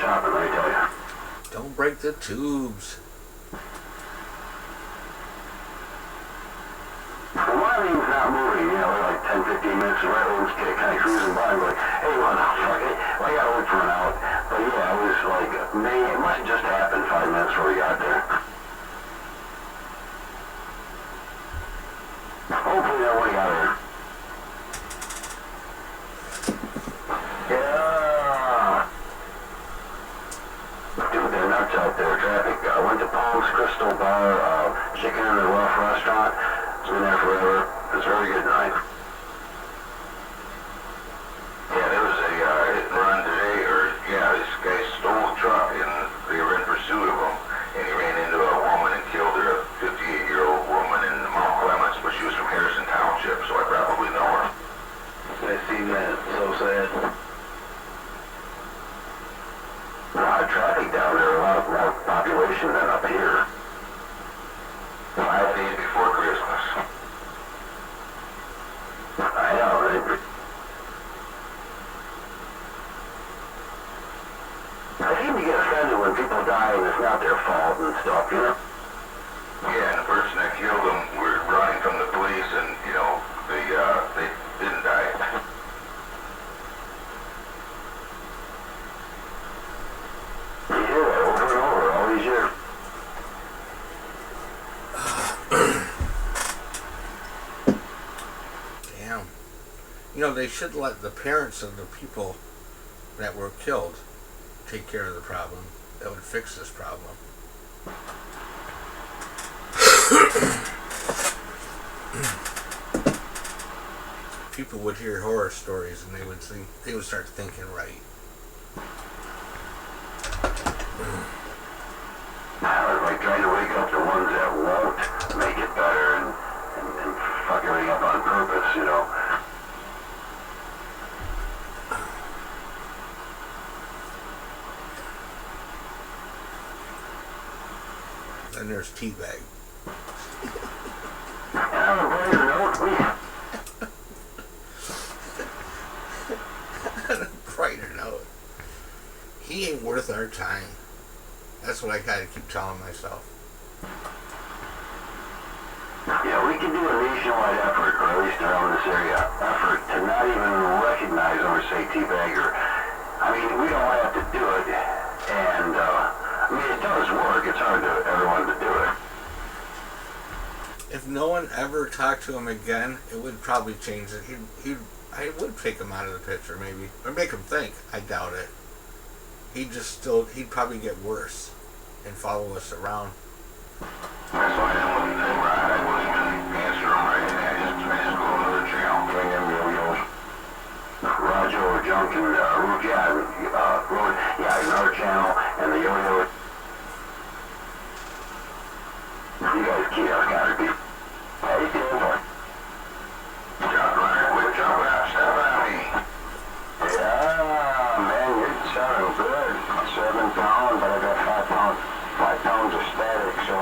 stopping, let me tell you. Don't break the tubes. Well, my name's not moving, like 10, 15 minutes, and right one's kind of cruising by, and like, hey, what the fuck, well, I gotta look for an out. But yeah, it was like, it must have just happened 5 minutes before we got there. Hopefully that one got her. Yeah. Dude, they're nuts out there, traffic. I went to Palms Crystal Bar, Chicken in the Rough restaurant. It's been there forever. It's a very good night. Yeah, there was a run today, this guy stole a truck and they were in pursuit of him, and he ran into a woman and killed her, a 58-year-old woman in Mount Clemens, but she was from Harrison Township, so I probably know her. I seen that. So sad. A lot of traffic down there, a lot of population than up here. 5 days before Christmas. I know, right? I seem to get offended when people die and it's not their fault and stuff, Yeah, and the person that killed him were running from the police, and they didn't die. You hear that over and over all these years. Damn. They should let the parents of the people that were killed take care of the problem. That would fix this problem. People would hear horror stories and they would start thinking right. I was like trying to wake up the ones that won't make it better and fuck everything up on purpose, And there's Teabag. And on a brighter note, On a brighter note, he ain't worth our time. That's what I gotta keep telling myself. yeah, we could do a nationwide effort, or at least around this area, effort to not even recognize them or say teabagger. I mean, we don't have to do it, and it does work. It's hard to everyone to do it. If no one ever talked to him again, it would probably change it. I would take him out of the picture, maybe, or make him think. I doubt it. He'd probably get worse and follow us around. That's why I wouldn't even answer him right now. I just go to another channel. Bring them yo-yos. Roger or Junk and Root, another channel, and the yo-yo. You guys keep us gotta be. How you doing? Jump right, quit jumping out, step out me. Yeah, man, you're sounding good. 7 pounds, but I got 5 pounds. 5 pounds of static, so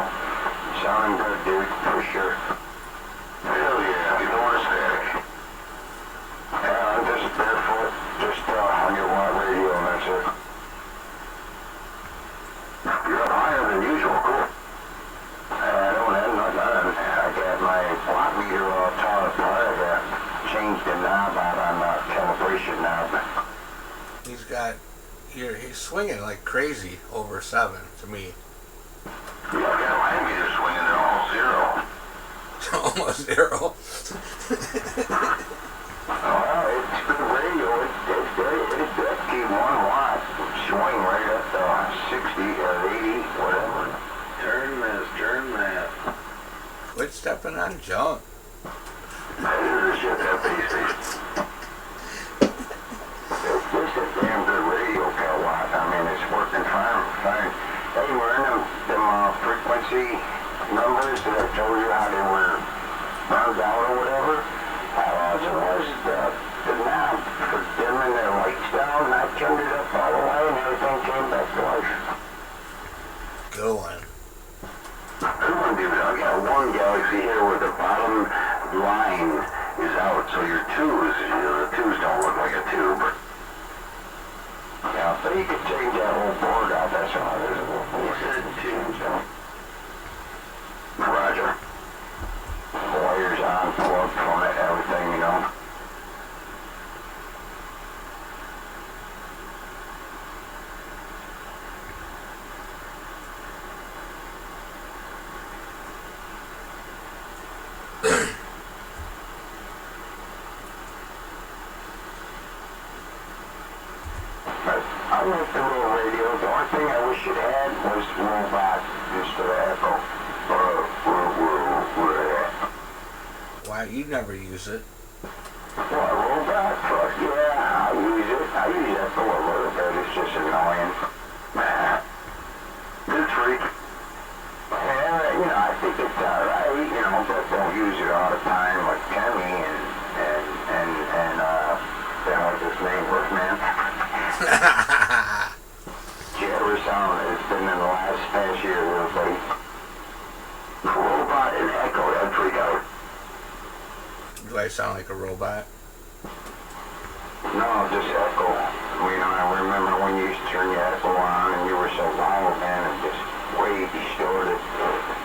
sounding good, dude, for sure. Hell yeah, you know where static. Yeah, I'm just barefoot, just 100-watt radio, and that's it. You're up higher than usual, cool. I don't have nothing on. I got my watt meter all torn apart. I got changed the knob out on the calibration knob. He's swinging like crazy over 7 to me. Yeah, I got my meter swinging at almost zero. Almost 0. Well, it's good radio. It's good. Keep 1 watt swing right up to 60 or 80, whatever. Turn this. Quit stepping on junk. This is just that basic. It's just a damn good radio, kilowatt. I mean, it's working fine. Hey, we're in them frequency numbers that I told you how they were burned out or whatever. How awesome was the knob for dimming their lights down, and I turned it up all the way, and everything came back to life. Good one. Good one, dude. I got one Galaxy here where the bottom line is out, so your twos, the twos don't look like a tube. Yeah, so you could change that whole like the little radio. The only thing I wish it had was robot instead of echo. Why, you never use it. What, robot? Fuck yeah, I use it. I use echo a little bit. It's just annoying. Good freak. Yeah, I think it's alright, but don't use it all the time like Timmy and what's his name, Wolfman. Jabber sound has been in the past year real late. Robot and echo, that freak out. Do I sound like a robot? No, just echo. I remember when you used to turn your echo on and you were so loud, man, and just way distorted.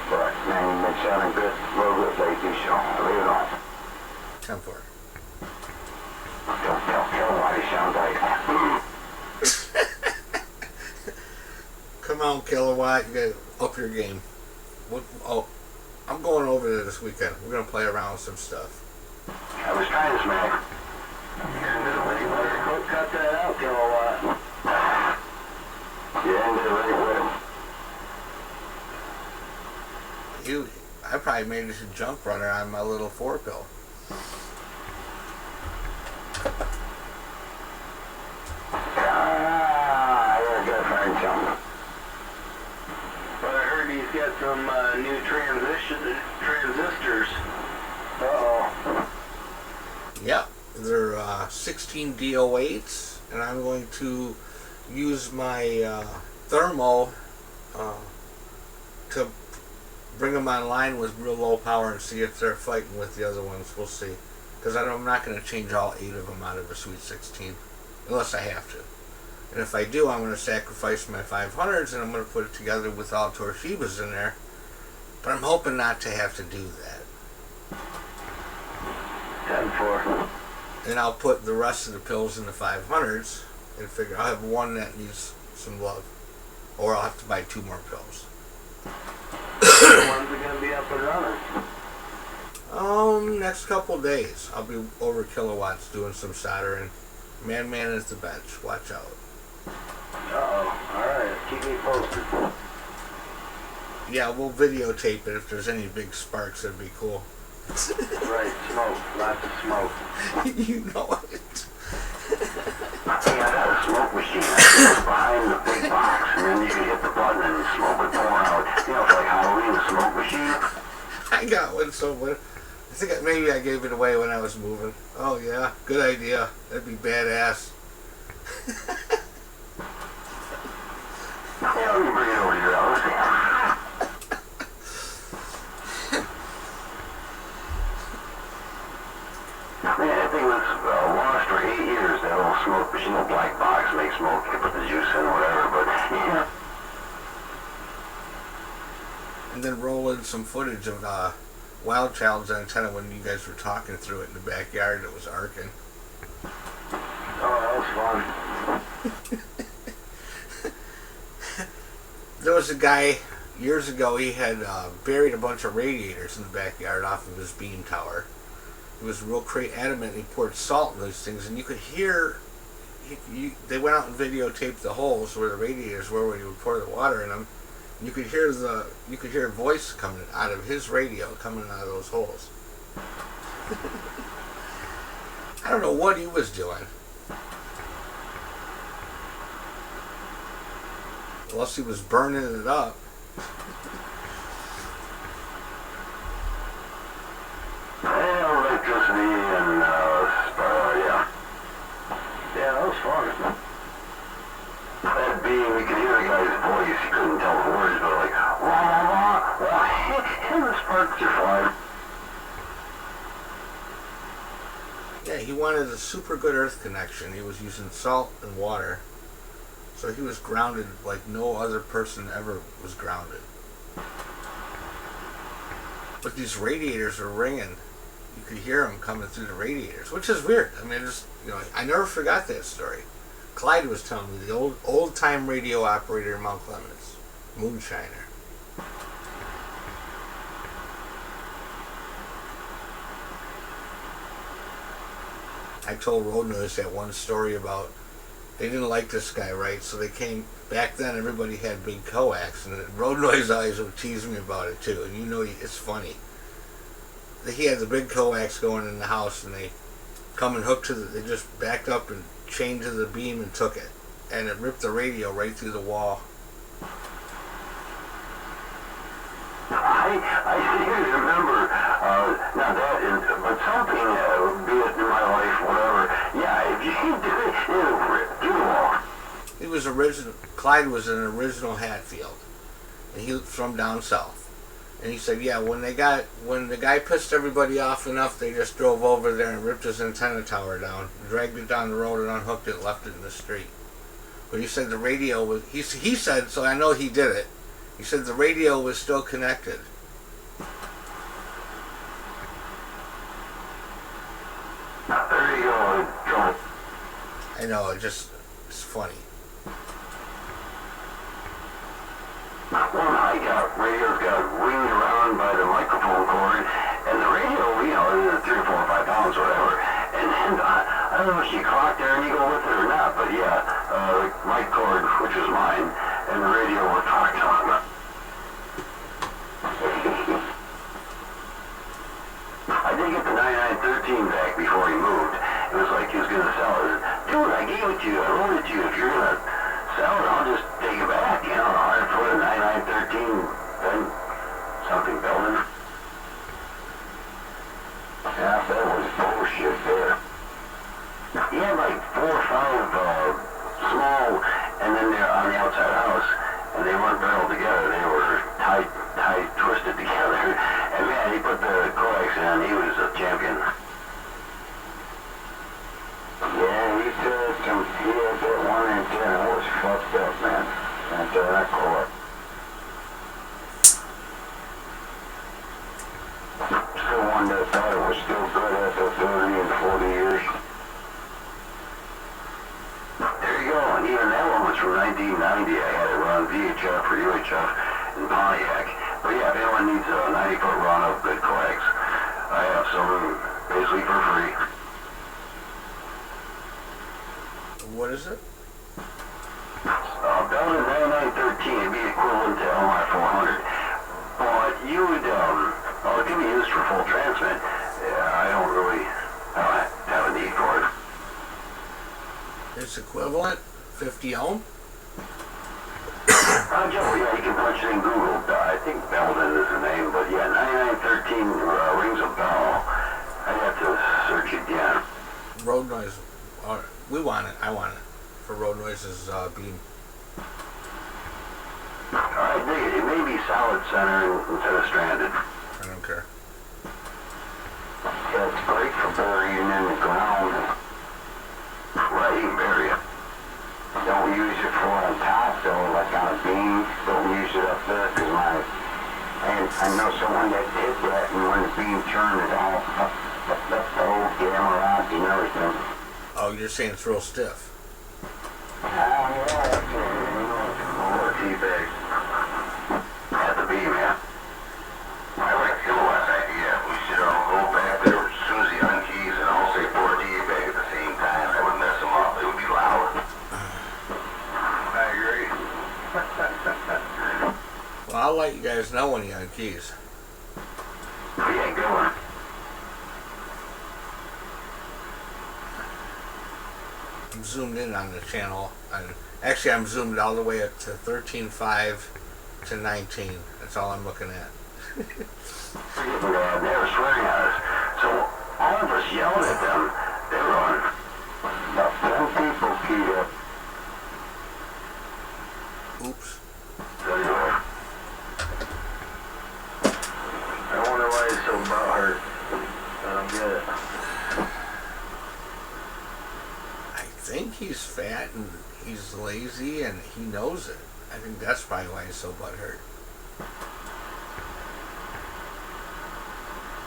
But, man, you've been sounding good, a little bit lately, so leave it on. 10-4. Don't tell why he sounds like Come on, Kilowatt, you gotta up your game. I'm going over there this weekend. We're gonna play around with some stuff. I was trying to smack. Cut that out, Kilowatt. You ended it right with him. I probably made this a jump runner on my little 4-pill. I gotta find something. But I heard he's got some new transistors. Uh-oh. Yep, they're 16 DO8s, and I'm going to use my thermo to bring them online with real low power and see if they're fighting with the other ones. We'll see. Because I'm not going to change all 8 of them out of a Sweet 16, unless I have to. And if I do, I'm going to sacrifice my 500s and I'm going to put it together with all Toshibas in there. But I'm hoping not to have to do that. 10-4. And I'll put the rest of the pills in the 500s and figure I'll have one that needs some love. Or I'll have to buy 2 more pills. When's it going to be up and running? Next couple days. I'll be over Kilowatts doing some soldering. Man is the bench. Watch out. Uh-oh. Alright, keep me posted. Yeah, we'll videotape it if there's any big sparks. That'd be cool. Right, smoke. Lots of smoke. You know it. Yeah, I got a smoke machine. It's behind the big box, and then you can hit the button and smoke would pour out. It's like Halloween, the smoke machine. I got one somewhere. I think maybe I gave it away when I was moving. Oh yeah, good idea. That'd be badass. Yeah, we can bring it over to your house. Man, that thing was lost for 8 years. That old smoke machine, the black box, makes smoke. You put the juice in, whatever. But yeah. And then roll in some footage of Wild Child's antenna when you guys were talking through it in the backyard. It was arcing. Oh, that was fun. There was a guy years ago. He had buried a bunch of radiators in the backyard off of his beam tower. He was real adamant. He poured salt in those things, and you could hear. They went out and videotaped the holes where the radiators were when he would pour the water in them. And you could hear a voice coming out of his radio, coming out of those holes. I don't know what he was doing. Unless he was burning it up. Well, electricity and, yeah. Yeah, that was fun. That being, we could hear the guy's voice. He couldn't tell the words, but like, wah, wah, wah, and the sparks are flying. Yeah, he wanted a super good earth connection. He was using salt and water. So he was grounded like no other person ever was grounded. But these radiators were ringing. You could hear them coming through the radiators, which is weird. I mean, I never forgot that story. Clyde was telling me, the old-time radio operator in Mount Clemens, Moonshiner. I told Road News that one story about they didn't like this guy, right? So they came back then. Everybody had big coax, and Road Noise always would tease me about it too. And you know, it's funny. He had the big coax going in the house, and they come and hooked to the. They just backed up and chained to the beam and took it, and it ripped the radio right through the wall. I seem to remember, not that, but something, be it in my life, whatever. Yeah, if you do it, it'll rip through the wall. He was original. Clyde was an original Hatfield, and he was from down south. And he said, yeah, when the guy pissed everybody off enough, they just drove over there and ripped his antenna tower down, dragged it down the road and unhooked it and left it in the street. But he said the radio was, he said, so I know he did it, he said the radio was still connected. There you go, Joe. I know, it's funny. One radio's got winged around by the microphone cord, and the radio, is 3 or 4 or 5 pounds, whatever. And then, I don't know if she clocked there and you go with it or not, but yeah, the mic cord, which was mine, and the radio were clocked on. I did get the 9913 back before he moved. It was like he was going to sell it. Dude, I gave it to you. I wrote it to you. If you're going to sell it, I'll just take it back. I put a 9913 then something building. Yeah, that was bullshit there. He had like 4 or 5 small, and then they're on the outside house, and they weren't barreled together. They were tight, twisted together. And man, he put the coax in, he was a champion. Yeah, he said he had that one antenna. It was fucked up, man. Antenna cord. Still one that thought it was still good after 30 and 40 years. There you go, and even that one was from 1990. I had it run VHF or UHF in Pontiac. But yeah, if anyone needs a 90-foot run of good coax, I have some basically for free. What is it? Down in 9913 would be equivalent to LMI 400. But you would, it can be used for full transmit. I don't have a need for it. It's equivalent? 50 ohm? Joe, yeah, you can punch it in Google. I think Belden is the name, but yeah, 9913 rings a bell. I'd have to search it again. Road Noise. We want it. I want it. For Road Noise's beam. I dig it. It may be solid center instead of stranded. I don't care. Yeah, it's great for burying in the ground. Right, you can bury it. Don't use it for on top, though, like on a beam. Don't use it up there, because I know someone that did that, and when the beam turned, it all fucked up the whole camera out and everything. Oh, you're saying it's real stiff. Yeah, or T-bag. At the beam, yeah. I like Kilowatt's idea. We should all go back there as soon as he unkeys and all say 4G back at the same time. That would mess him up. It would be loud. I agree. Well, I'll let you guys know when he unkeys. Yeah, good one. I'm zoomed in on the channel. Actually, I'm zoomed all the way up to 13.5 to 19. That's all I'm looking at. They were swearing at us. So all of us yelled at them. They were on. About 10 people keyed up. Oops. Anyway. I wonder why he's so butthurt. I don't get it. I think he's fat and he's lazy and he knows it. I think that's probably why he's so butthurt.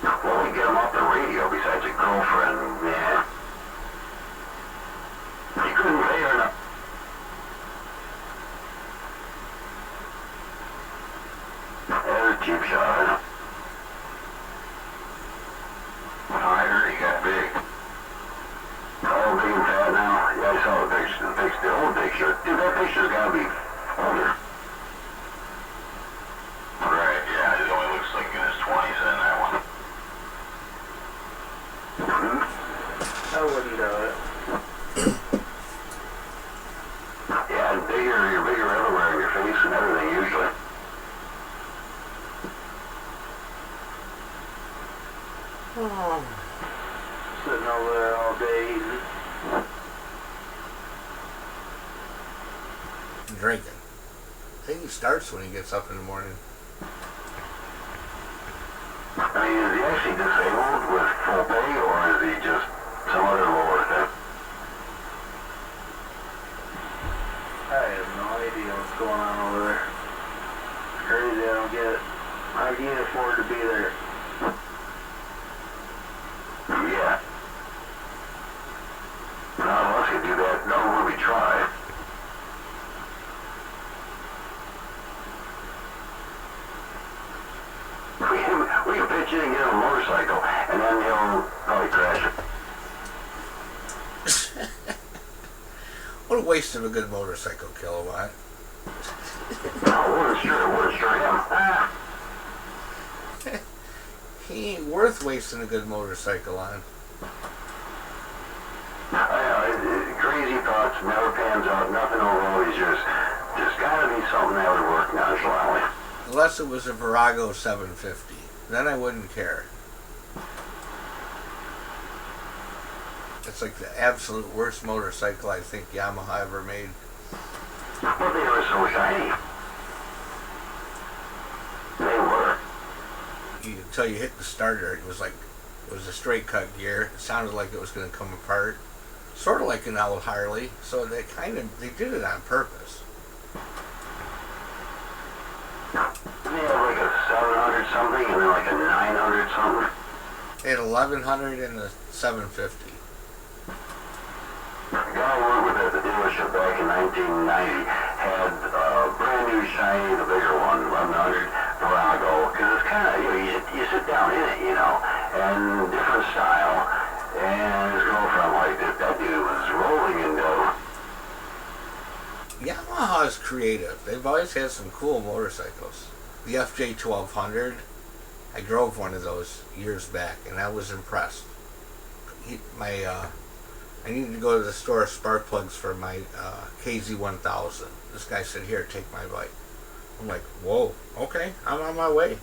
Well, we get him off the radio besides a girlfriend, man. He couldn't pay her enough. There's a cheap shot. I heard he got big. Oh, big and fat now? Yeah, I saw the big still. You're bigger everywhere in your face and everything usually. Sitting over there all day eating. Drinking. I think he starts when he gets up in the morning. I mean, is he actually disabled with full pay, or is he just some other lower thing? I have no idea what's going on over there. It's crazy, I don't get it. How can you afford to be there? Yeah. None of us could do that, no, when we try. We can pitch in and get on a motorcycle, and then he'll probably crash it. What a waste of a good motorcycle, Kilowatt. No, wouldn't sure him. Ah. He ain't worth wasting a good motorcycle on. Crazy thoughts, never pans out, nothing will always just gotta be something that would work nonchalantly. Unless it was a Virago 750. Then I wouldn't care. It's like the absolute worst motorcycle I think Yamaha ever made. But they were so shiny. They were. Until you hit the starter, it was a straight cut gear. It sounded like it was going to come apart. Sort of like an old Harley. So they did it on purpose. They had like a 700 something and then like a 900 something. They had 1100 and a 750. The guy I worked with at the dealership back in 1990 had a brand new shiny, the bigger one, 1100 Virago, because it's kind of, you sit down in it, and different style, and his girlfriend liked it. That dude was rolling in dough. Yamaha is creative. They've always had some cool motorcycles. The FJ 1200, I drove one of those years back, and I was impressed. I needed to go to the store spark plugs for my KZ 1000. This guy said, "Here, take my bike." I'm like, "Whoa, okay, I'm on my way."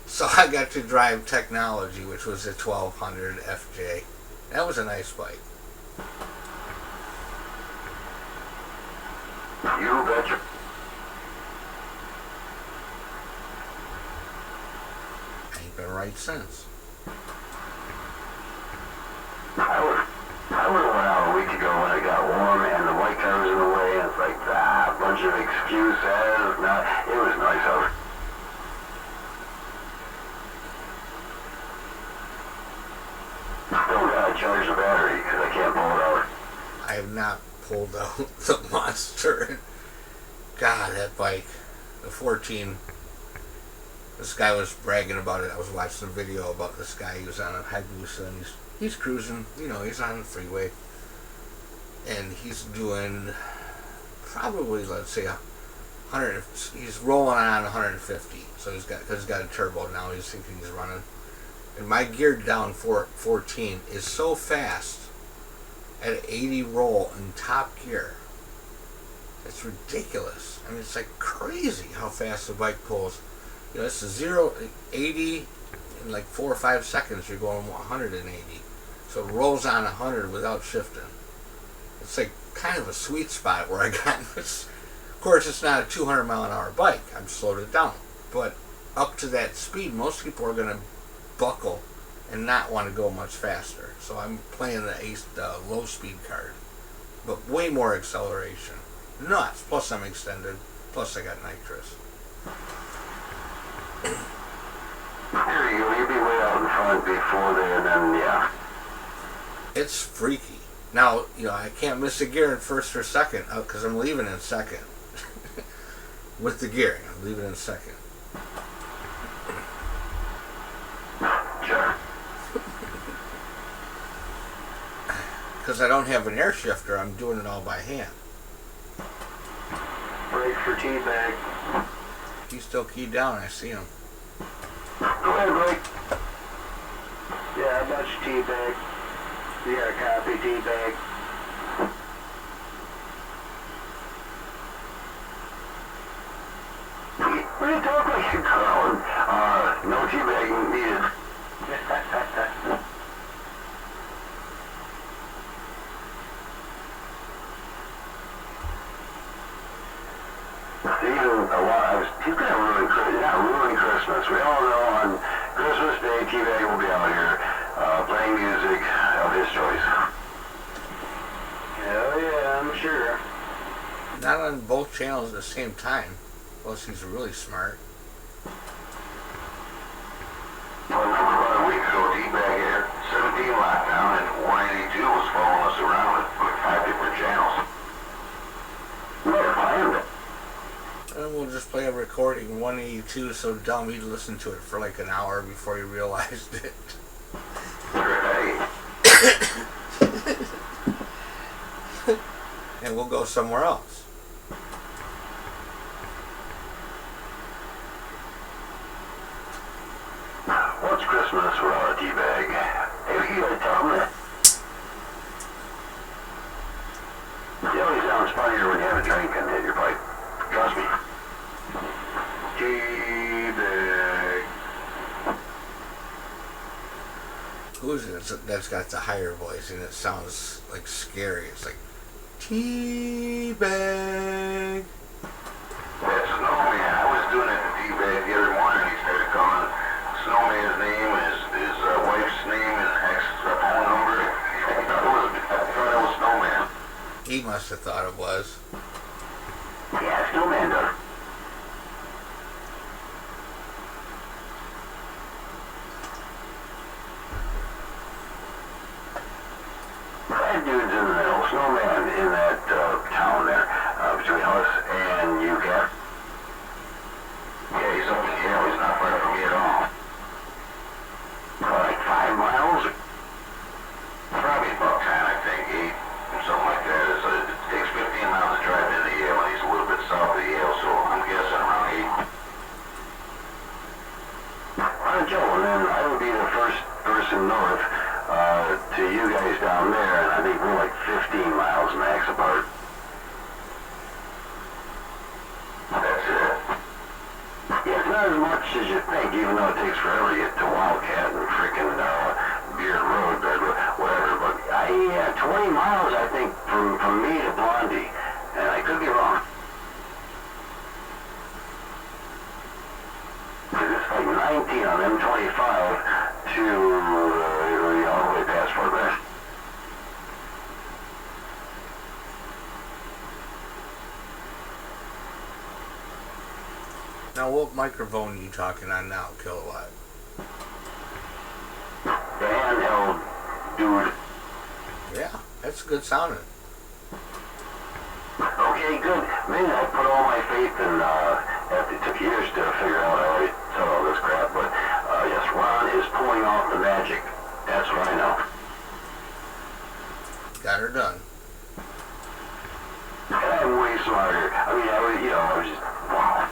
So I got to drive Technology, which was a 1200 FJ. That was a nice bike. You betcha. I ain't been right since. I would have went out a week ago when it got warm and the white car was in the way, and it's like, a bunch of excuses. No, it was nice out. Still gotta charge the battery because I can't pull it out. I have not pulled out the Monster. God, that bike, the 14. This guy was bragging about it. I was watching a video about this guy. He was on a Hayabusa and he's cruising. He's on the freeway, and he's doing probably, let's say, 100. He's rolling on 150. So he's got a turbo now. He's thinking he's running. And my geared down 14 is so fast at 80 roll in top gear. It's ridiculous. I mean, it's like crazy how fast the bike pulls. It's a 0-80 in like 4 or 5 seconds. You're going 180. So it rolls on 100 without shifting. It's like kind of a sweet spot where I got this. Of course, it's not a 200 mile an hour bike. I've slowed it down. But up to that speed, most people are going to buckle and not want to go much faster. So I'm playing the low speed card. But way more acceleration. Nuts. Plus I'm extended. Plus I got nitrous. There you go. You'll be way out in front before then, and then, yeah. It's freaky. Now, I can't miss a gear in first or second because I'm leaving in second. With the gearing, I'm leaving in second. Sure. Because I don't have an air shifter, I'm doing it all by hand. Brake for T-bag. He's still keyed down, I see him. Go ahead, Blake. Yeah, how about your T-bag? You got a copy T-bag? do you talk like a clown? No teabagging needed. Even a lot, he's gonna ruin Christmas. We all know on Christmas Day, T-Bag will be out here, playing music of his choice. Hell yeah, I'm sure. Not on both channels at the same time. Unless he's really smart. Well, about a week ago, D-Bag had 17 lockdown, and 182 was following us around at like 5 different channels. You better find it. And we'll just play a recording 182 so dumb he'd listen to it for like an hour before he realized it. Right. And we'll go somewhere else. What's Christmas without a T-Bag? Hey, you gotta tell him that. You always sounds funnier when you have a drink and hit your pipe. Trust me. T-Bag. Who is it that's got the higher voice and it sounds like scary? It's like Teabag. That Snowman, I was doing it to D-Bag the other morning. He started calling Snowman's name, his wife's name, and phone number. I thought it was Snowman. He must have thought it was. Yeah, Snowman does. That dude's in the middle. Snowman in that town there, between us and UCAT. Yeah, he's up in Yale. He's not far from me at all. Like 5 miles? Probably about 10, I think, 8, something like that. It takes 15 miles to drive into Yale, and he's a little bit south of Yale, so I'm guessing around 8. Joe, and then I would be the first person north to you guys down there, and I think we're like 15 miles max apart. That's it. Yeah, it's not as much as you think, even though it takes forever to get to Wildcat and frickin' Beard Road, or whatever. But 20 miles, I think, from me to Blondie, and I could be wrong. 'Cause it's like 19 on M25 to all the way past Fort Bend. Now, what microphone are you talking on now, Kilowatt? The handheld dude. Yeah, that's good sounding. Okay, good. Man, I put all my faith in, it took years to figure out how I said all this crap, but, yes, Ron is pulling off the magic. That's what I know. Got her done. And I'm way smarter. I mean, I was just, wow.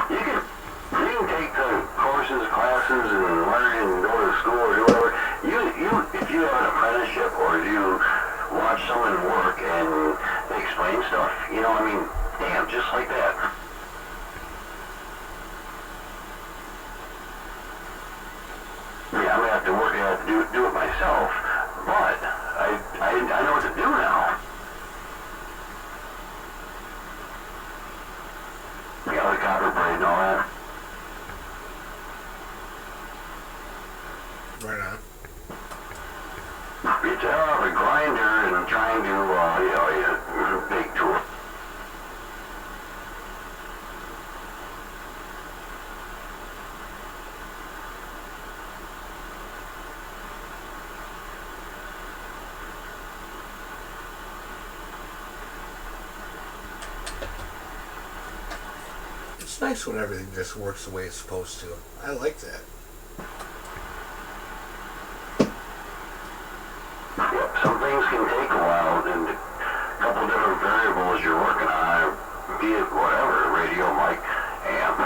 You can take the courses, classes, and learn and go to school or do whatever. If you have an apprenticeship or if you watch someone work and they explain stuff, I mean, damn, just like that. Yeah, I'm gonna have to work out to do it myself, but I know what to do now. The copper braid and all that. Right on. It's a hell of a grinder and trying to, big tool. It's nice when everything just works the way it's supposed to. I like that. Yep, some things can take a while, and a couple different variables you're working on, be it whatever, radio, mic, amp,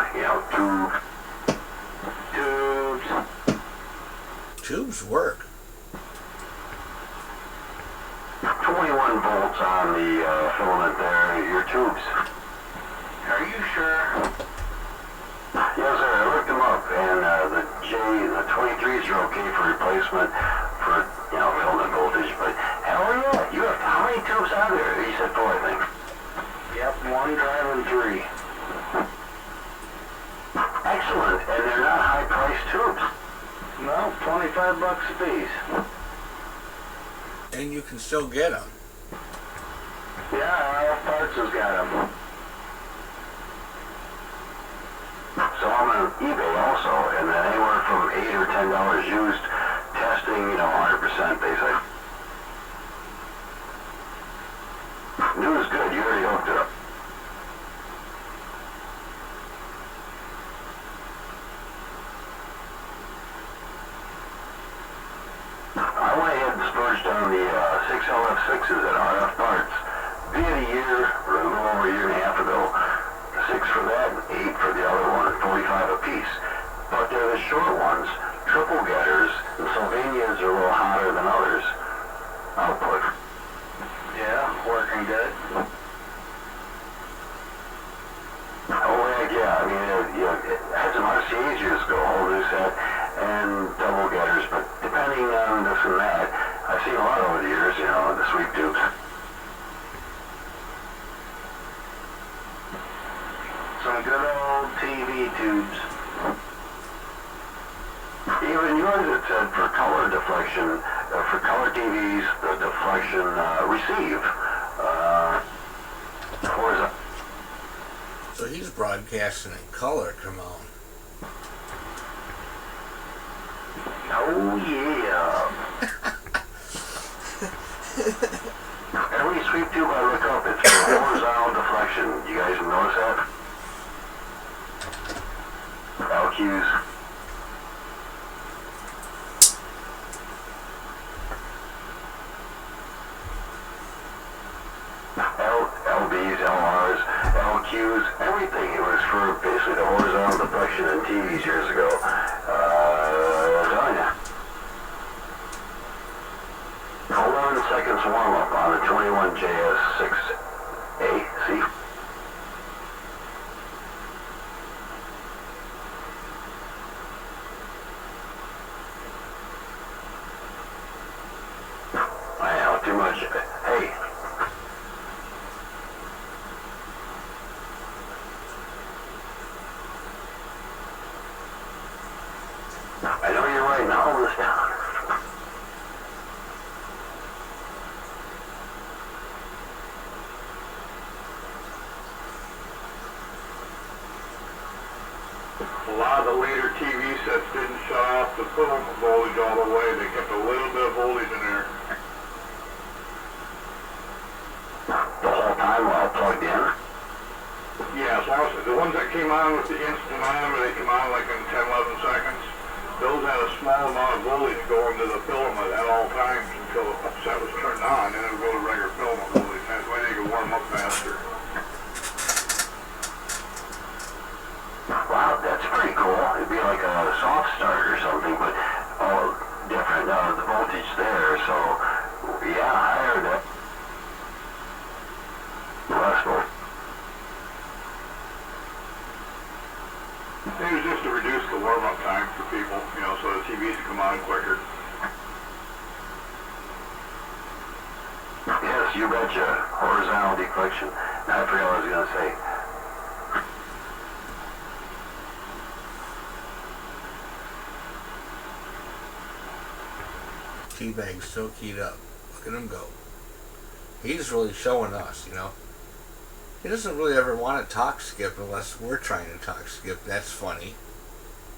tubes. Tubes work. 21 volts on the filament there, your tubes. Are you sure? Yes, sir. I looked them up, and the 23s are okay for replacement for, filament voltage, but hell yeah, you have, how many tubes are there? You said 4, I think. Yep, 1 driving 3. Excellent, and they're not high-priced tubes. No, $25 a piece. And you can still get them. Yeah, RF Parts has got them. So I'm on eBay also, and then anywhere from $8 or $10 used, testing, 100% they say. New is good, you already hooked it up. I went ahead and splurged on the 6 LF6s at RF Parts. Be it a year, or a little over a year and a half ago. 6 for that and 8 for the other one, 45 a piece. But they're the short ones, triple getters, and Sylvanias are a little hotter than others. Output. Yeah, working good. Oh heck yeah, I mean, it had some RCA's years ago, whole new set, and double getters, but depending on this and that, I've seen a lot over the years, the sweep tubes. Some good old TV tubes. Even yours, it said for color deflection, for color TVs, the deflection receive. Horizontal. So he's broadcasting in color, come on. Oh yeah. Every sweep tube I look up, it's for horizontal deflection. You guys notice that? LQs. LBs, LRs, LQs, everything. It was for basically the horizontal deflection in TVs years ago. I'm telling you. 11 seconds warm up on the 21JS6A. See? I know, too much. Hey. I know you're right. Now hold this down. A lot of the later TV sets didn't shut off the filament voltage all the way. They kept a little bit of voltage in there. The whole time while plugged in? Yeah, as long as the ones that came on with the instant on, where they come on like in 10, 11 seconds, those had a small amount of voltage going to the filament at all times until the set was turned on, and it would go to regular filament voltage. That's why they could warm up faster. Wow, that's pretty cool. It'd be like a soft start or something, but all different. The voltage there, so yeah, I heard that. Less voltage. It was just to reduce the warm-up time for people, so the TVs come on quicker. Yes, you betcha. Horizontal deflection. Now, I forgot what I was going to say. T-Bag's still keyed up. Look at him go. He's really showing us, He doesn't really ever want to talk skip unless we're trying to talk skip. That's funny.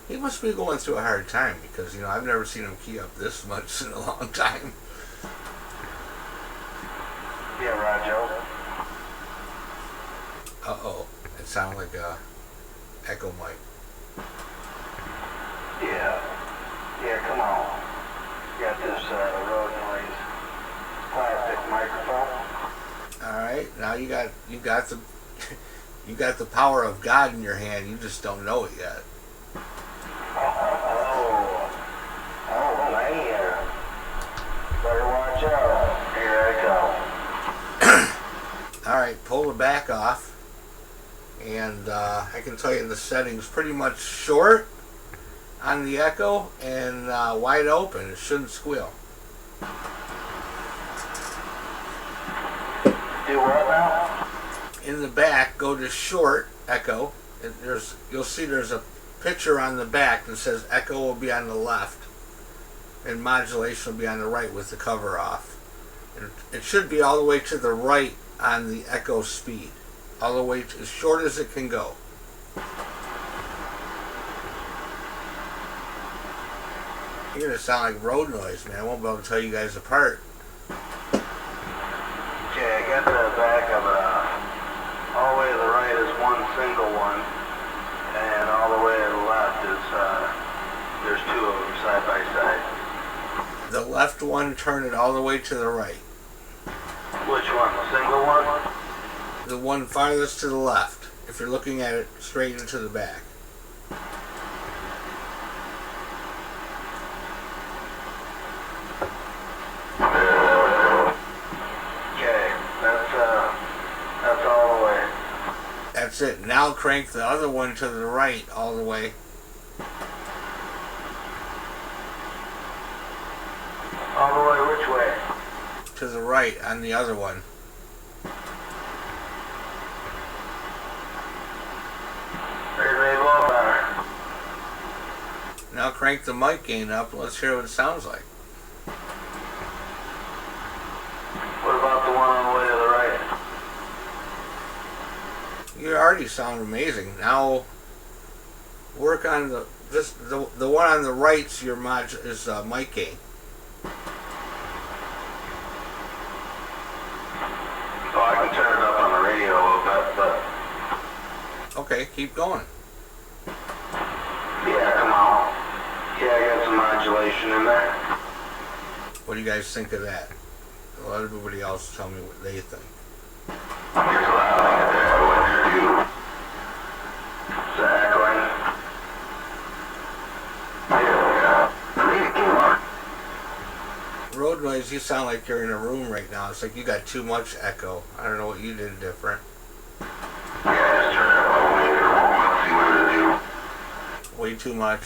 He must be going through a hard time because, I've never seen him key up this much in a long time. Yeah, Roger. Uh-oh. It sounded like a echo mic. Yeah. Yeah, come on. Got this road noise plastic microphone. Alright, now you got the you got the power of God in your hand, you just don't know it yet. Oh man. Better watch out. Here I Alright, pull the back off. And I can tell you the settings pretty much short on the Echo and wide open. It shouldn't squeal. Do what now? In the back, go to short Echo. And you'll see there's a picture on the back that says Echo will be on the left and modulation will be on the right with the cover off. And it should be all the way to the right on the Echo speed, all the way to as short as it can go. You're gonna sound like road noise, man. I won't be able to tell you guys apart. Okay, I got the back of it off. All the way to the right is one single one, and all the way to the left is, there's two of them side by side. The left one, turn it all the way to the right. Which one? The single one? The one farthest to the left, if you're looking at it straight into the back. Okay, that's all the way. That's it. Now crank the other one to the right all the way. All the way which way? To the right on the other one. Where's they blow better? Now crank the mic gain up and let's hear what it sounds like. What about the one on the way to the right? You already sound amazing. Now work on the one on the right's your mic gain. Oh, I can turn it up on the radio a little bit, but Okay, keep going. yeah, come on. Yeah, I got some modulation in there. What do you guys think of that? Let everybody else tell me what they think. There's a lot of things that go in there too. Is that echoing? Yeah. I think it came out. Road noise, you sound like you're in a room right now. It's like you got too much echo. I don't know what you did different. Yeah, just turn it up all the way to the wall and see what it'll do. Way too much.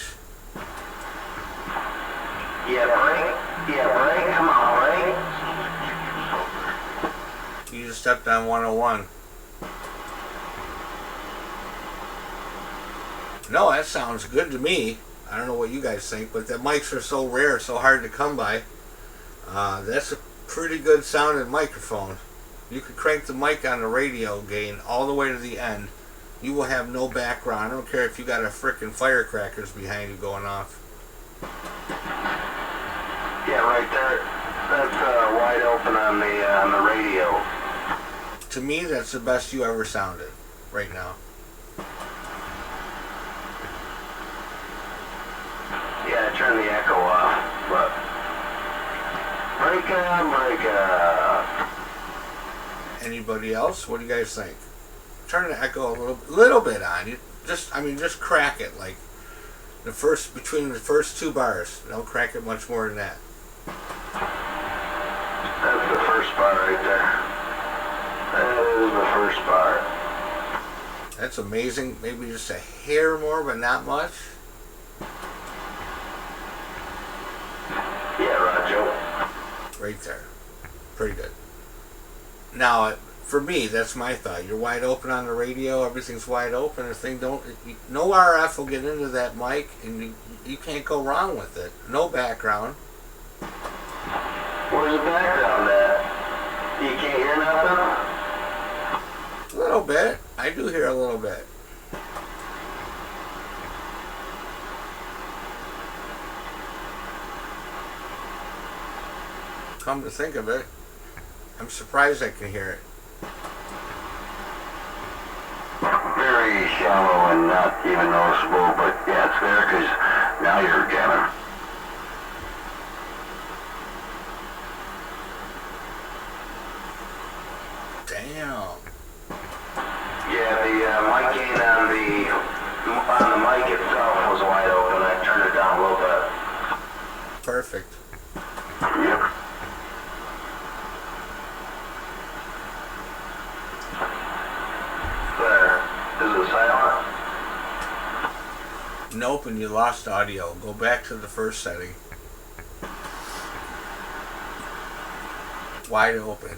Yeah, break. Yeah, break. Come on, break. You just stepped on 101. No, that sounds good to me. I don't know what you guys think, but the mics are so rare, so hard to come by. That's a pretty good sounding microphone. You could crank the mic on the radio gain all the way to the end. You will have no background. I don't care if you got a frickin' firecrackers behind you going off. Yeah, right there. That's wide open on the radio. To me, that's the best you ever sounded right now. Yeah, I turned the echo off, but break up. Anybody else? What do you guys think? Turn the echo a little bit on. You just crack it like between the first two bars. Don't crack it much more than that. That's the first bar right there. That is the first bar. That's amazing. Maybe just a hair more, but not much. Yeah, Roger. Right there. Pretty good. Now, for me, that's my thought. You're wide open on the radio. Everything's wide open. The thing no RF will get into that mic, and you can't go wrong with it. No background. Where's the background at? You can't hear nothing? A little bit. I do hear a little bit. Come to think of it, I'm surprised I can hear it. Very shallow and not even noticeable, but yeah, it's there because now you're jamming. Damn. Yeah, the mic gain on the mic itself was wide open. I turned it down a little bit. Perfect. Yep. There. Is Nope, and you lost audio. Go back to the first setting. Wide open.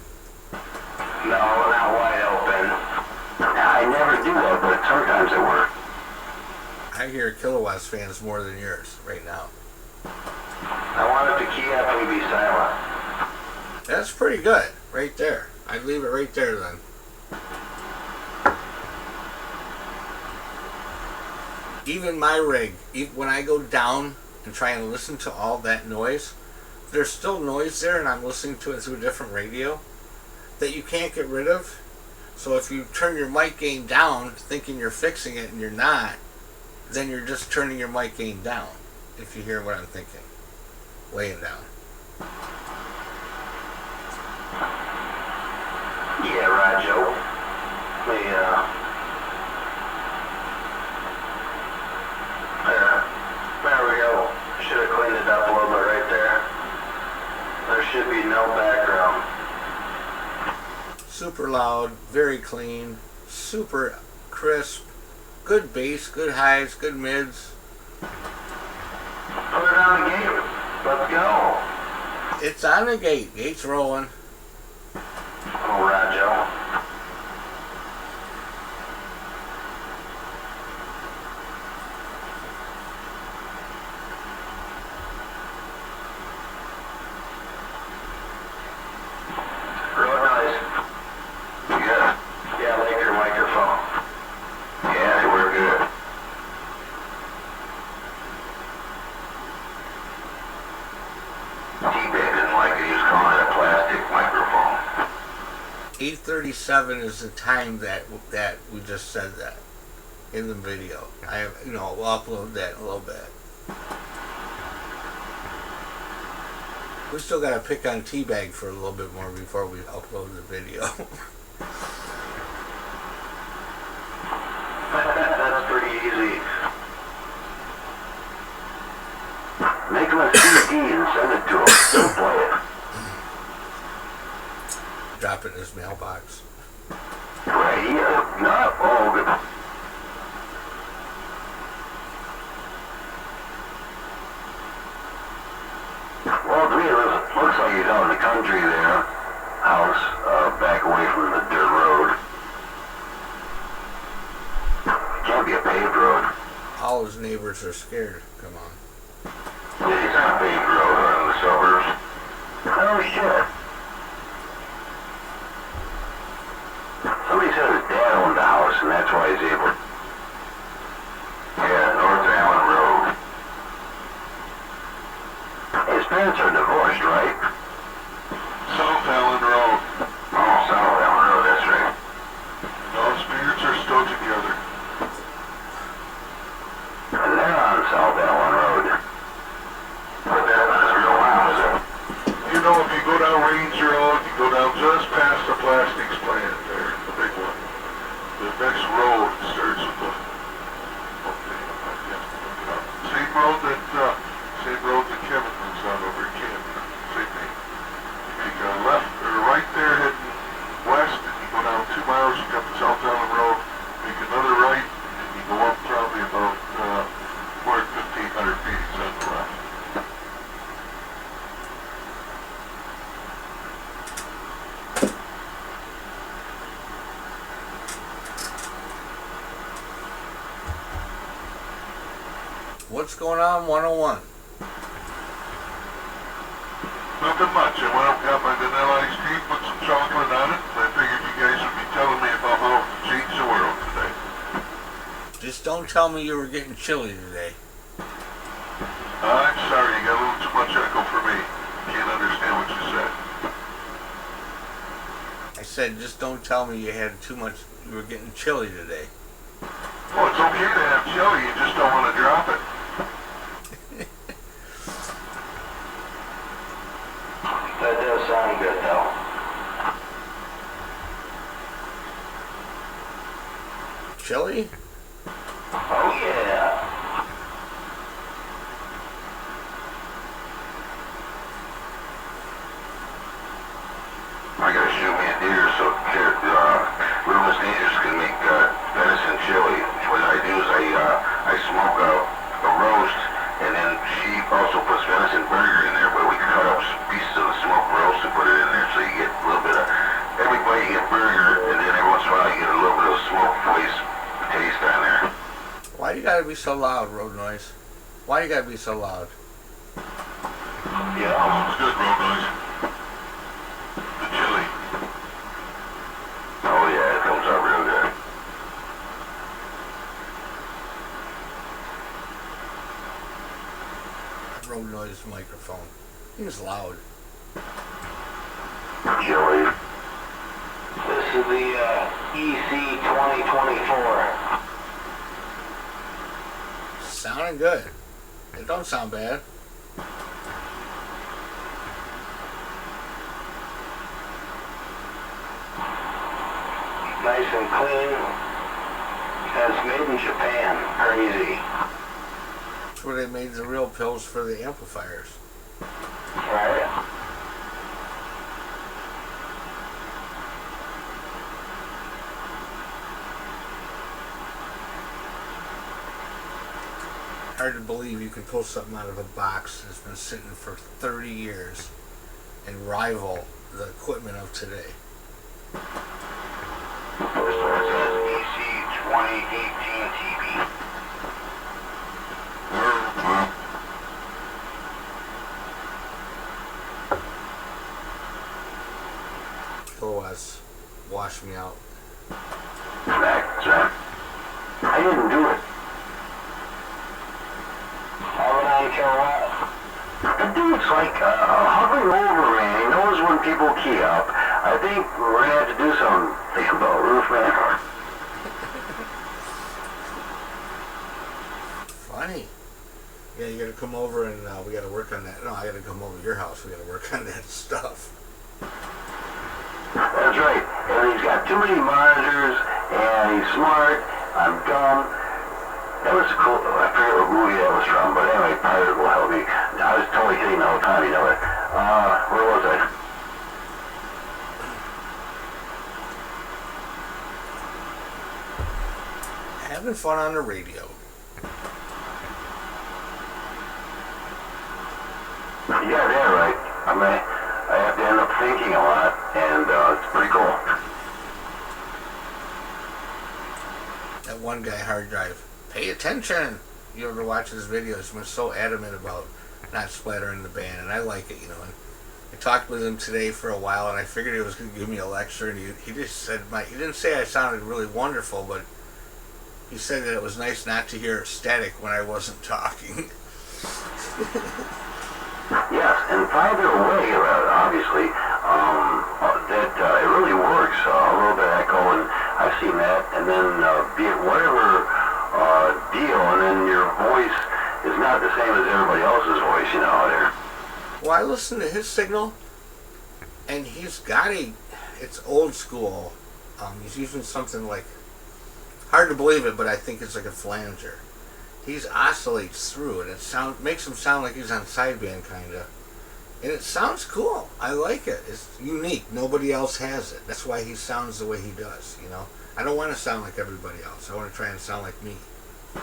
No, not wide open. I never do that, but sometimes it works. I hear Kilowatts fans more than yours right now. I want it to key up and be silent. That's pretty good, right there. I'd leave it right there then. Even my rig, when I go down and try and listen to all that noise, there's still noise there and I'm listening to it through a different radio that you can't get rid of. So if you turn your mic gain down thinking you're fixing it and you're not, then you're just turning your mic gain down, if you hear what I'm thinking. Laying down. Yeah, right, Joe. There we go. Should have cleaned it up a little bit right there. There should be no background. Super loud, very clean, super crisp, good bass, good highs, good mids. Put it on the gate. Let's go. It's on the gate. Gate's rolling. All right, Joe. Real nice. Yeah. Yeah, like your microphone. Yeah, they were good. T-Bag didn't like it. He was calling it a plastic microphone. 8:37 is the time that we just said that in the video. We'll upload that in a little bit. We still got to pick on T-Bag for a little bit more before we upload the video. That's pretty easy. Make him a CD and send it to him. Don't play it. Drop it in his mailbox. Right, yeah. Not all good. Well, to me, it looks like he's out in the country there. House, back away from the dirt road. It can't be a paved road. All his neighbors are scared. Come on. Yeah, he's on a paved road out in the suburbs. Oh, shit. Somebody said his dad owned the house, and that's why he's able. Yeah, North Allen Road. His parents are divorced, right? South Allen Road. Oh, South Allen Road, that's right. No, his parents are still together. And they're on South Allen Road. But that's not his real house, is it? You know, if you go down Range Road, you go down just past the plastics plant there, the big one. The next road starts with the, okay, same road that Kevin lives on over in Camden, same name. You take a left or right there heading west, and you go down 2 miles, you come to South Allen Road, make another right, and you go up probably about, 1,500 feet, he's on the left. What's going on 101? Nothing much. I went up, got my vanilla ice cream, put some chocolate on it, and I figured you guys would be telling me about how to change the world today. Just don't tell me you were getting chilly today. I'm sorry, you got a little too much echo for me. Can't understand what you said. I said, just don't tell me you were getting chilly today. Oh, it's okay to have chili, you just don't want to drop it. That does sound good, though. Chilly? Oh, yeah. I gotta shoot me a deer so Reuben Sneakers can make venison chili. What I do is I smoke a gotta be so loud, Road Noise? Why you gotta be so loud? Yeah, it's good, Road Noise. The chili. Oh yeah, it comes out real good. Road Noise microphone. He's loud. Chili. This is the EC 2024. Sounding good. It don't sound bad. Nice and clean. It's made in Japan. Crazy. That's where they made the real pills for the amplifiers. Right? Hard to believe you can pull something out of a box that's been sitting for 30 years and rival the equipment of today. This one says EC 2018 TV. KILOWATTS wash me out. Zach. I didn't do it. Have it on kilowatt. The dude's like hovering over me. He knows when people key up. I think we're gonna have to do something about roof, man. Funny. Yeah, you gotta come over and we gotta work on that. No, I gotta come over to your house. We gotta work on that stuff. That's right. And he's got too many monitors, and he's smart. I'm dumb. That was cool. I forget what movie that was from, but anyway, Pirate will help me. I was totally kidding the whole time, you know it. Where was I? Having fun on the radio. You got that right. I have to end up thinking a lot, and it's pretty cool. That one guy, Hard Drive. Pay attention! You ever watch his videos? He was so adamant about not splattering the band, and I like it, you know. And I talked with him today for a while, and I figured he was going to give me a lecture, and he just said, he didn't say I sounded really wonderful, but he said that it was nice not to hear static when I wasn't talking. Yes, and farther away, obviously, that it really works. A little bit of echo, and I've seen that. And then be it whatever deal, and then your voice is not the same as everybody else's voice, you know. There. Well, I listened to his signal, and he's got it's old school. He's using something like, hard to believe it, but I think it's like a flanger. He oscillates through it. It makes him sound like he's on sideband, kind of. And it sounds cool. I like it. It's unique. Nobody else has it. That's why he sounds the way he does, you know. I don't want to sound like everybody else. I want to try and sound like me. Was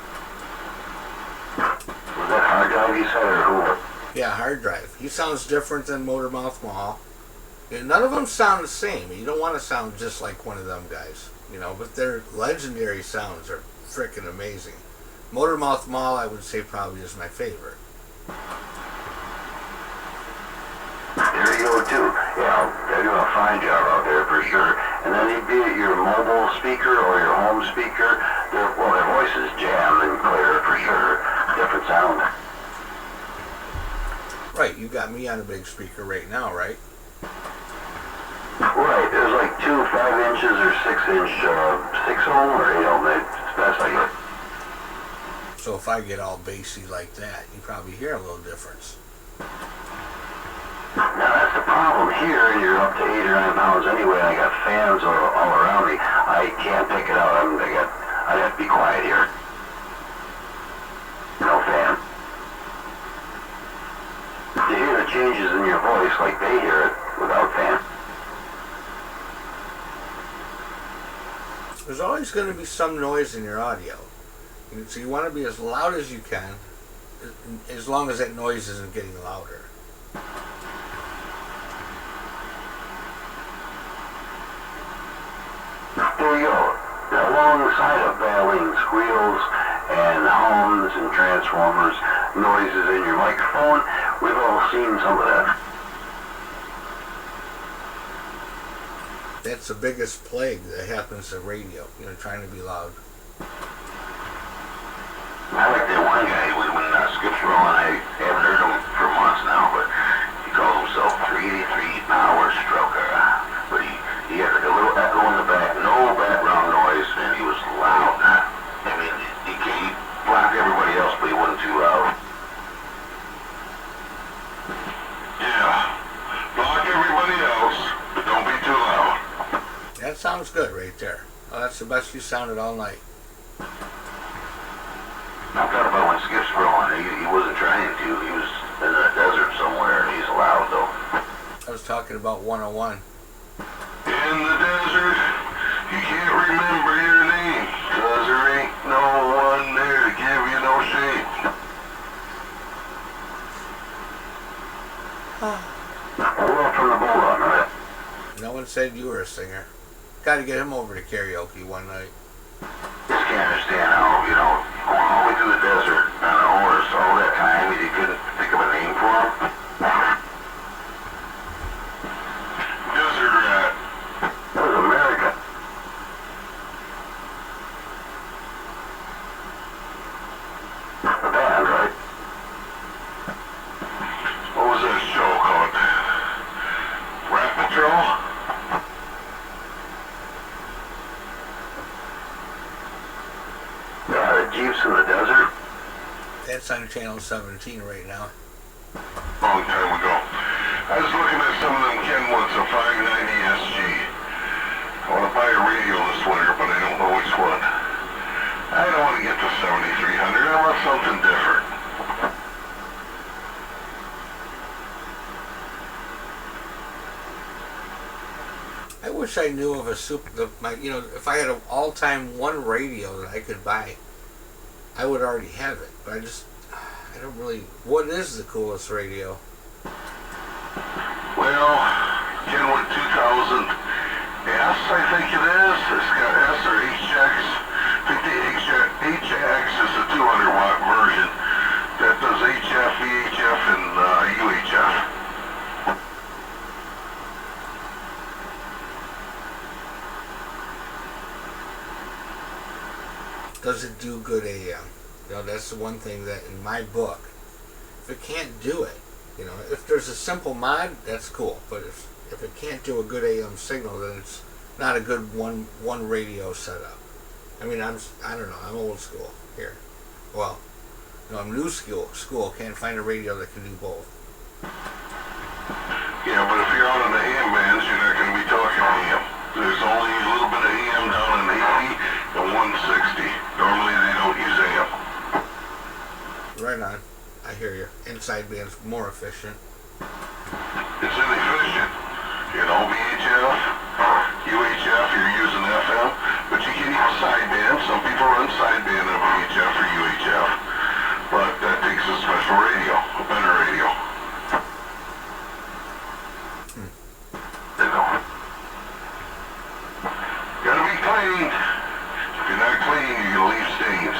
that Hard Drive you said, or who? Yeah, Hard Drive. He sounds different than Motormouth Mall. None of them sound the same. You don't want to sound just like one of them guys, you know. But their legendary sounds are freaking amazing. Motormouth Mall, I would say, probably is my favorite. There you go, too. Yeah, they're doing a fine job out there for sure. And then be it your mobile speaker or your home speaker, their voices jam and clear for sure. Different sound. Right, you got me on a big speaker right now, right? Right, there's like 2 5 inches or 6-inch 6-ohm or 8-ohm. That's like it. So if I get all bassy like that, you probably hear a little difference. Now that's the problem here. You're up to 8 or 9 pounds anyway. And I got fans all around me. I can't pick it out. I'd have to be quiet here. No fan. To hear the changes in your voice like they hear it without fan. There's always going to be some noise in your audio. So you want to be as loud as you can, as long as that noise isn't getting louder. There you go. Alongside of bailing, squeals, and hums and transformers, noises in your microphone. We've all seen some of that. That's the biggest plague that happens to radio, trying to be loud. I like that one guy when Skip's rolling. I haven't heard him for months now, but he calls himself 383 Power Stroker. But he had like a little echo in the back, no background noise, and he was loud. I mean, he blocked everybody else, but he wasn't too loud. Yeah, block everybody else, but don't be too loud. That sounds good right there. Oh, that's the best you sounded all night. I'm talking about when Skip's rolling. He wasn't trying to. He was in the desert somewhere, and he's loud, though. I was talking about 101. In the desert, you can't remember your name, 'cause there ain't no one there to give you no shame. We're up from the bull run, right? No one said you were a singer. Got to get him over to karaoke one night. Just can't understand how, going all the way through the desert on a horse all that time, you couldn't think of a name for him? Desert rat. That was America. The band, right? What was that show called? Rat Patrol? The Jeeps in the desert. That's on channel 17 right now. Long time ago. I was looking at some of them Kenwoods, a 590 SG. I want to buy a radio this winter, but I don't know which one. I don't want to get the 7300. I want something different. I wish I knew of if I had an all-time one radio that I could buy, I would already have it. But I don't really. What is the coolest radio? Well, Kenwood 2000 S, I think it is. It's got S or HX. I think the HX is the 200-watt version. That does HF, VHF, and UHF. Does it do good AM? That's the one thing that in my book, if it can't do it, if there's a simple mod, that's cool. But if it can't do a good AM signal, then it's not a good one radio setup. I mean, I don't know. I'm old school here. Well, I'm new school. Can't find a radio that can do both. Yeah, but if you're out on the AM bands, you're not going to be talking AM. There's only a little bit of AM down in 80 and 160. Normally they don't use AM. Right on. I hear you. Inside band's more efficient. It's inefficient. VHF, UHF, you're using FM, but you can use sideband. Some people run sideband on VHF or UHF, but that takes a special radio, a better radio. Gotta be clean. If you're not clean, you're gonna leave stains.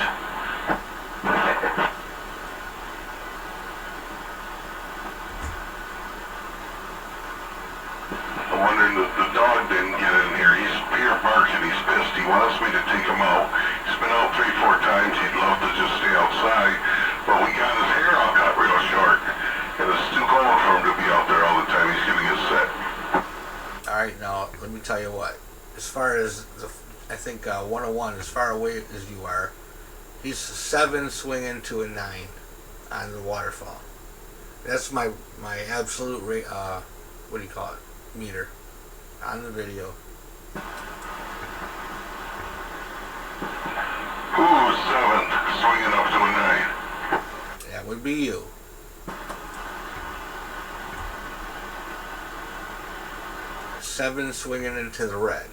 I'm wondering if the dog didn't get in here. He's here barking. He's pissed. He wants me to take him out. He's been out 3-4 times. He'd love to just stay outside, but we got his hair all cut real short, and it's too cold for him to be out there all the time. He's gonna get sick. All right, now let me tell you what. As far as I think 101, as far away as you are, he's 7 swinging to a 9 on the waterfall. That's my absolute what do you call it, meter on the video. Who's 7 swinging up to a 9? That would be you. Seven swinging into the red.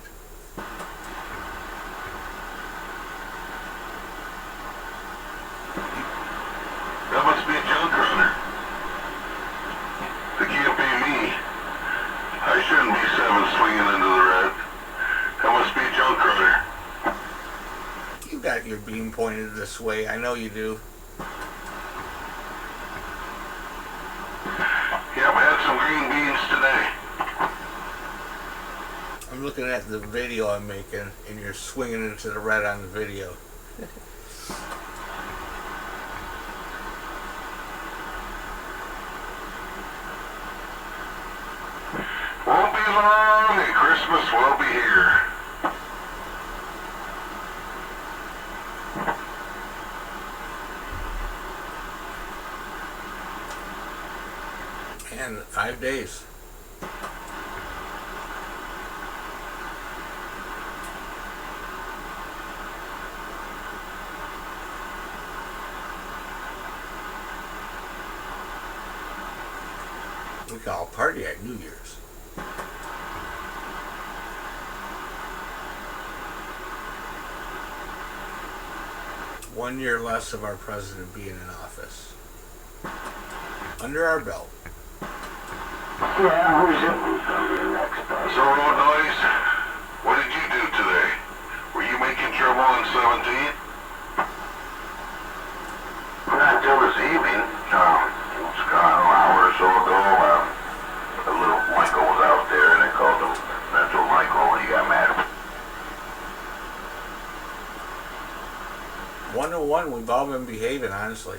That must be a junk runner. They can't be me. I shouldn't be 7 swinging into the red. That must be a junk runner. your beam pointed this way. I know you do. Yep, had some green beans today. I'm looking at the video I'm making, and you're swinging into the red on the video. Won't be long and Christmas will be here. Man, 5 days. We can all party at New Year's. One year less of our president being in office. Under our belt. Yeah, who's it? Who's going to be the next president? So, Road Noise, what did you do today? Were you making trouble in 17? Not until this evening. It's an hour or so ago. A little Michael was out there, and they called him Mental Michael, and he got mad. 101, we've all been behaving, honestly.